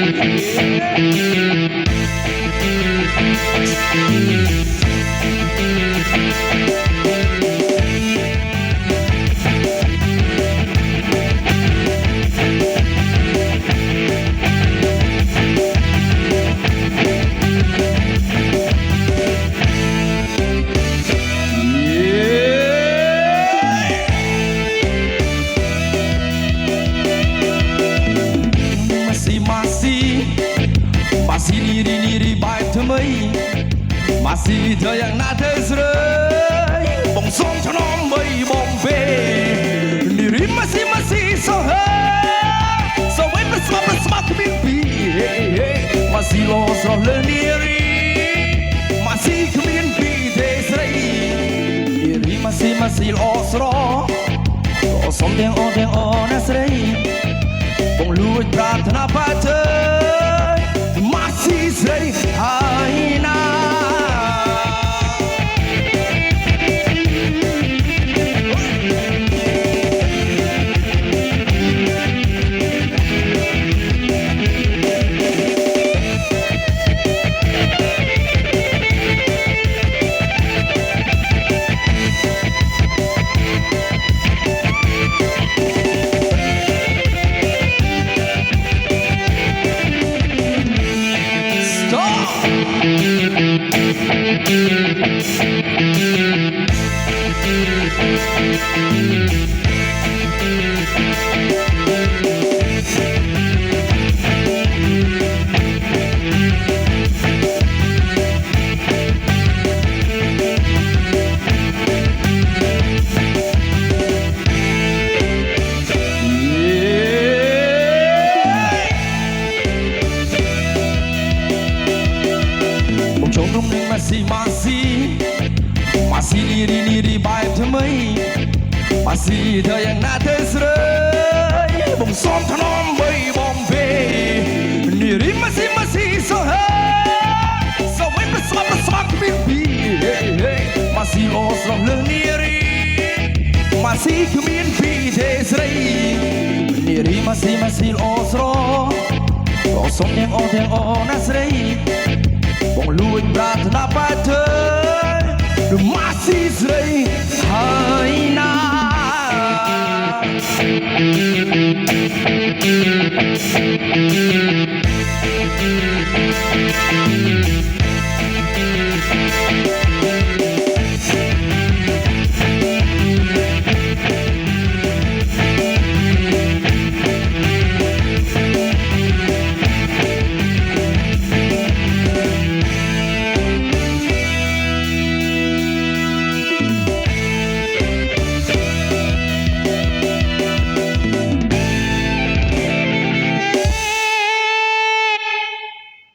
Masih bài thơ mấy Masih thơ yang na thơ rơi bông sông cho nó mây bông về Niri masih so hơi so với smart community Masih lo so le niri Masih community thế sấy Niri masih lo so lo som tiếng o na sấy bông lùi pratana pa thơ Masih say hai na Masih niri bài thơ mấy Masih thơ yang na thơ rơi bông xóm thơ non mây bông về Niri masih so hơi so với smart community Masih lo so le niri Masih community thế sấy Niri masih lo so lo som tiếng o na sấy bông lui pratana pa thơ Masih say hai na